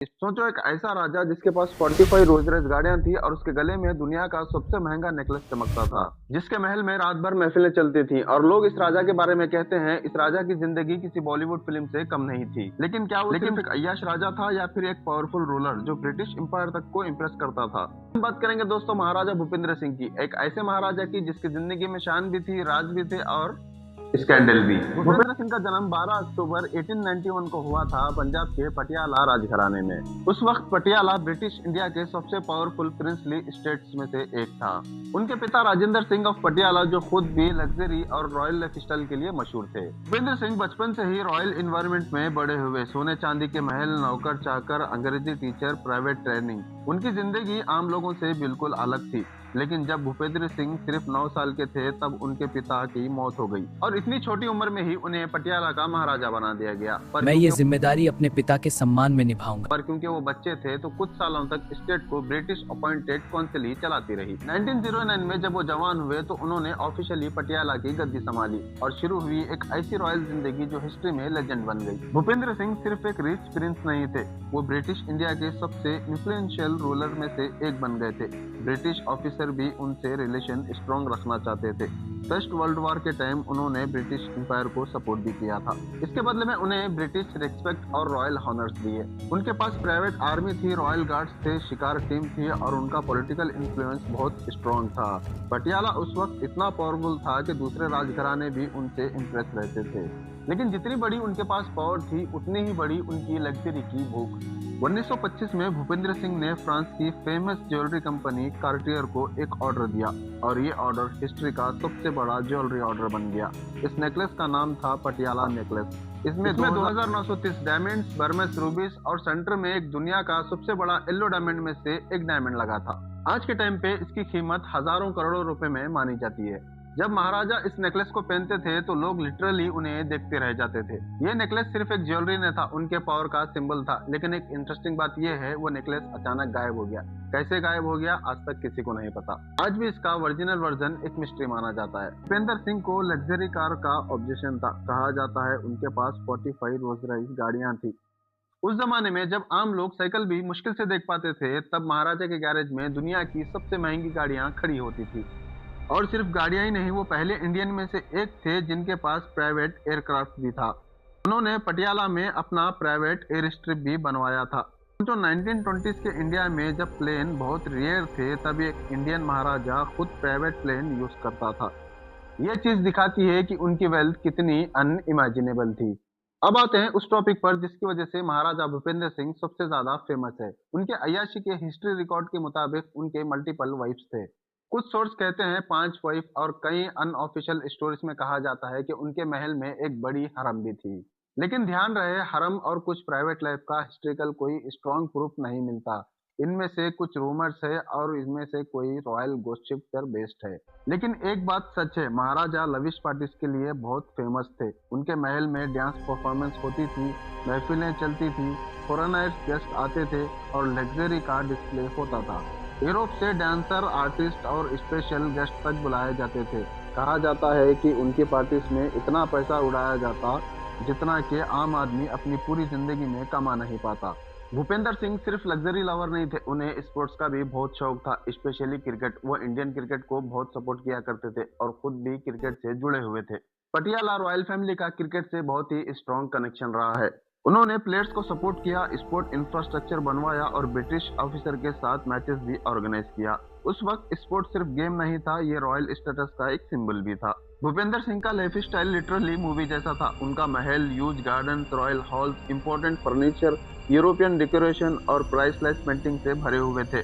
सोचो एक ऐसा राजा जिसके पास 45 रोज रॉयस गाड़ियां थी और उसके गले में दुनिया का सबसे महंगा नेकलेस चमकता था, जिसके महल में रात भर महफिलें चलती थी और लोग इस राजा के बारे में कहते हैं इस राजा की जिंदगी किसी बॉलीवुड फिल्म से कम नहीं थी। लेकिन क्या वो सिर्फ एक अय्याश राजा था या फिर एक पावरफुल रूलर जो ब्रिटिश एम्पायर तक को इम्प्रेस करता था? हम बात करेंगे दोस्तों महाराजा भूपेंद्र सिंह की, एक ऐसे महाराजा की जिसकी जिंदगी में शान भी थी, राज भी थे और स्कैंडल भी। भूपेंद्र सिंह का जन्म 12 अक्टूबर 1891 को हुआ था पंजाब के पटियाला राजघराने में। उस वक्त पटियाला ब्रिटिश इंडिया के सबसे पावरफुल प्रिंसली स्टेट्स में से एक था। उनके पिता राजेंद्र सिंह ऑफ पटियाला जो खुद भी लग्जरी और रॉयल लाइफस्टाइल के लिए मशहूर थे। भूपेंद्र सिंह बचपन से ही रॉयल इन्वायरमेंट में बड़े हुए। सोने चांदी के महल, नौकर चाकर, अंग्रेजी टीचर, प्राइवेट ट्रेनिंग। उनकी जिंदगी आम लोगों से बिल्कुल अलग थी। लेकिन जब भूपेंद्र सिंह सिर्फ 9 साल के थे तब उनके पिता की मौत हो गई और इतनी छोटी उम्र में ही उन्हें पटियाला का महाराजा बना दिया गया। मैं ये जिम्मेदारी अपने पिता के सम्मान में निभाऊंगा। पर क्योंकि वो बच्चे थे तो कुछ सालों तक स्टेट को ब्रिटिश अपॉइंटेड काउंसिल ही चलाती रही। 1909 में जब वो जवान हुए तो उन्होंने ऑफिशियली पटियाला की गद्दी संभाली और शुरू हुई एक ऐसी रॉयल जिंदगी जो हिस्ट्री में लेजेंड बन गई। भूपेंद्र सिंह सिर्फ एक रिच प्रिंस नहीं थे, वो ब्रिटिश इंडिया के सबसे इन्फ्लुएंशियल रूलर में से एक बन गए थे। ब्रिटिश ऑफिसर भी उनसे रिलेशन स्ट्रॉन्ग रखना चाहते थे। फर्स्ट वर्ल्ड वॉर के टाइम उन्होंने ब्रिटिश एम्पायर को सपोर्ट भी किया था। इसके बदले में उन्हें ब्रिटिश रिस्पेक्ट और रॉयल हॉनर्स दिए। उनके पास प्राइवेट आर्मी थी, रॉयल गार्ड्स थे, शिकार टीम थी और उनका पॉलिटिकल इन्फ्लुएंस बहुत स्ट्रॉन्ग था। पटियाला उस वक्त इतना पावरफुल था कि दूसरे राजघराने भी उनसे इम्प्रेस रहते थे। लेकिन जितनी बड़ी उनके पास पावर थी उतनी ही बड़ी उनकी लग्जरी की भूख। 1925 में भूपेंद्र सिंह ने फ्रांस की फेमस ज्वेलरी कंपनी कार्टियर को एक ऑर्डर दिया और ये ऑर्डर हिस्ट्री का सबसे बड़ा ज्वेलरी ऑर्डर बन गया। इस नेकलेस का नाम था पटियाला नेकलेस। इसमें 2930 डायमंड्स, बर्मेस रूबीज और सेंटर में एक दुनिया का सबसे बड़ा येलो डायमंड में से एक डायमंड लगा था। आज के टाइम पे इसकी कीमत हजारों करोड़ों रुपए में मानी जाती है। जब महाराजा इस नेकलेस को पहनते थे तो लोग लिटरली उन्हें देखते रह जाते थे। ये नेकलेस सिर्फ एक ज्वेलरी नहीं था, उनके पावर का सिंबल था। लेकिन एक इंटरेस्टिंग बात यह है वो नेकलेस अचानक गायब हो गया। कैसे गायब हो गया आज तक किसी को नहीं पता। आज भी इसका ओरिजिनल वर्जन एक मिस्ट्री माना जाता है। भूपेंद्र सिंह को लग्जरी कार का ऑब्जेशन था। कहा जाता है उनके पास 45 रोल्स रॉयस गाड़ियां थी। उस जमाने में जब आम लोग साइकिल भी मुश्किल से देख पाते थे तब महाराजा के गैरेज में दुनिया की सबसे महंगी गाड़ियां खड़ी होती थी। और सिर्फ गाड़ियां ही नहीं, वो पहले इंडियन में से एक थे जिनके पास प्राइवेट एयरक्राफ्ट भी था। उन्होंने पटियाला में अपना प्राइवेट एयर स्ट्रिप भी बनवाया था। जो 1920s के इंडिया में जब प्लेन बहुत रेयर थे तब एक इंडियन महाराजा खुद प्राइवेट प्लेन यूज करता था। यह चीज दिखाती है कि उनकी वेल्थ कितनी अनइमेजिनेबल थी। अब आते हैं उस टॉपिक पर जिसकी वजह से महाराजा भूपेंद्र सिंह सबसे ज्यादा फेमस है। उनके अय्याशी के हिस्ट्री रिकॉर्ड के मुताबिक उनके मल्टीपल वाइफ्स थे। कुछ सोर्स कहते हैं 5 वाइफ और कई अनऑफिशियल स्टोरीज में कहा जाता है कि उनके महल में एक बड़ी हरम भी थी। लेकिन ध्यान रहे हरम और कुछ प्राइवेट लाइफ का हिस्ट्रिकल कोई स्ट्रॉन्ग प्रूफ नहीं मिलता। इनमें से कुछ रूमर्स है और इनमें से कोई रॉयल गोसिप पर बेस्ड है। लेकिन एक बात सच है, महाराजा लविश पार्टीज के लिए बहुत फेमस थे। उनके महल में डांस परफॉर्मेंस होती थी, महफिलें चलती थी, फॉरेनर्स गेस्ट आते थे और लग्जरी का डिस्प्ले होता था। यूरोप से डांसर, आर्टिस्ट और स्पेशल गेस्ट तक बुलाए जाते थे। कहा जाता है कि उनकी पार्टीज में इतना पैसा उड़ाया जाता जितना कि आम आदमी अपनी पूरी जिंदगी में कमा नहीं पाता। भूपेंद्र सिंह सिर्फ लग्जरी लवर नहीं थे, उन्हें स्पोर्ट्स का भी बहुत शौक था, स्पेशली क्रिकेट। वो इंडियन क्रिकेट को बहुत सपोर्ट किया करते थे और खुद भी क्रिकेट से जुड़े हुए थे। पटियाला रॉयल फैमिली का क्रिकेट से बहुत ही स्ट्रॉन्ग कनेक्शन रहा है। उन्होंने प्लेयर्स को सपोर्ट किया, स्पोर्ट इंफ्रास्ट्रक्चर बनवाया और ब्रिटिश ऑफिसर के साथ मैचेस भी ऑर्गेनाइज किया। उस वक्त स्पोर्ट सिर्फ गेम नहीं था, ये रॉयल स्टेटस का एक सिंबल भी था। भूपेंद्र सिंह का लाइफ स्टाइल लिटरली मूवी जैसा था। उनका महल, huge garden, royal halls, important furniture, European decoration और प्राइसलेस पेंटिंग से भरे हुए थे।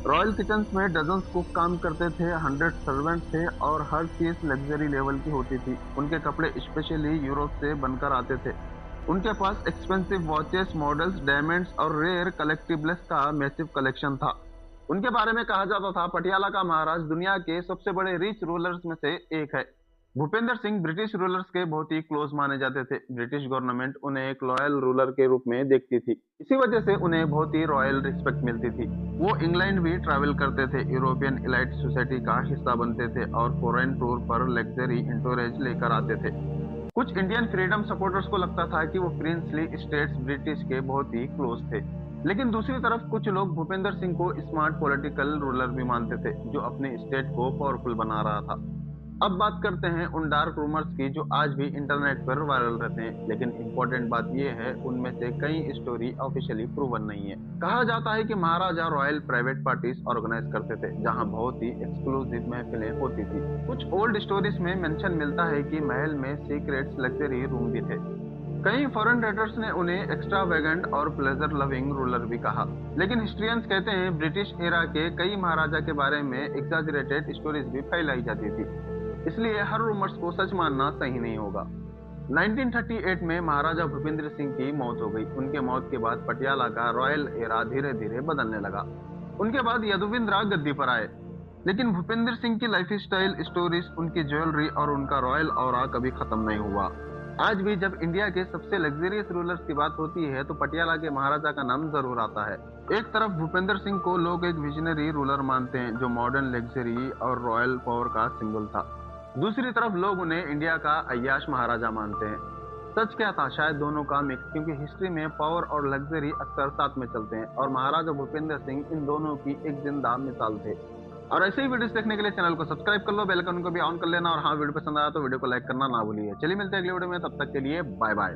रॉयल किचन में डजन्स कुक काम करते थे, 100 सर्वेंट थे और हर चीज लग्जरी लेवल की होती थी। उनके कपड़े स्पेशली यूरोप से बनकर आते थे। उनके पास एक्सपेंसिव वॉचेस, मॉडल्स, डायमंड्स और रेयर कलेक्टिबल्स का मैसिव कलेक्शन था। उनके बारे में कहा जाता था पटियाला का महाराज दुनिया के सबसे बड़े रिच रूलर्स में से एक है। भूपेंद्र सिंह ब्रिटिश रूलर्स के बहुत ही क्लोज माने जाते थे। ब्रिटिश गवर्नमेंट उन्हें एक लॉयल रूलर के रूप में देखती थी। इसी वजह से उन्हें बहुत ही रॉयल रिस्पेक्ट मिलती थी। वो इंग्लैंड भी ट्रैवल करते थे, यूरोपियन इलाइट सोसाइटी का हिस्सा बनते थे और फॉरेन टूर पर लग्जरी एंटोरेज लेकर आते थे। कुछ इंडियन फ्रीडम सपोर्टर्स को लगता था कि वो प्रिंसली स्टेट्स ब्रिटिश के बहुत ही क्लोज थे। लेकिन दूसरी तरफ कुछ लोग भूपेंद्र सिंह को स्मार्ट पॉलिटिकल रूलर भी मानते थे, जो अपने स्टेट को पावरफुल बना रहा था। अब बात करते हैं उन डार्क रूमर्स की जो आज भी इंटरनेट पर वायरल रहते हैं, लेकिन इम्पोर्टेंट बात यह है उनमें से कई स्टोरी ऑफिशियली प्रूवन नहीं है। कहा जाता है कि महाराजा रॉयल प्राइवेट पार्टीज ऑर्गेनाइज करते थे, जहां बहुत ही एक्सक्लूसिव महफिलें होती थी। कुछ ओल्ड स्टोरीज में मेंशन मिलता है कि महल में सीक्रेट्स लग्जरी रूम भी थे। कई फॉरेन राइटर्स ने उन्हें एक्स्ट्रावेगेंट और प्लेजर लविंग रूलर भी कहा, लेकिन हिस्ट्रियंस कहते हैं ब्रिटिश एरा के कई महाराजा के बारे में एग्जैजरेटेड स्टोरीज भी फैलाई जाती थी, इसलिए हर रूमर्स को सच मानना सही नहीं होगा। 1938 में महाराजा भूपेंद्र सिंह की मौत हो गई। उनके मौत के बाद पटियाला का रॉयल एरा धीरे धीरे बदलने लगा। उनके बाद यदुविंद्रा गद्दी पर आए, लेकिन भूपेंद्र सिंह की लाइफ स्टाइल, स्टोरीज, उनकी ज्वेलरी और उनका रॉयल ऑरा कभी खत्म नहीं हुआ। आज भी जब इंडिया के सबसे लग्जरियस रूलर्स की बात होती है तो पटियाला के महाराजा का नाम जरूर आता है। एक तरफ भूपेंद्र सिंह को लोग एक विजनरी रूलर मानते हैं जो मॉडर्न लग्जरी और रॉयल पावर का सिंबल था। दूसरी तरफ लोग उन्हें इंडिया का अय्याश महाराजा मानते हैं। सच क्या था? शायद दोनों का मिक्स, क्योंकि हिस्ट्री में पावर और लग्जरी अक्सर साथ में चलते हैं और महाराजा भूपेंद्र सिंह इन दोनों की एक जिंदा मिसाल थे। और ऐसे ही वीडियोस देखने के लिए चैनल को सब्सक्राइब कर लो, बेल आइकन को भी ऑन कर लेना, और हाँ, वीडियो पसंद आया तो वीडियो को लाइक करना ना भूलिए। चलिए मिलते हैं अगले वीडियो में, तब तक के लिए बाय बाय।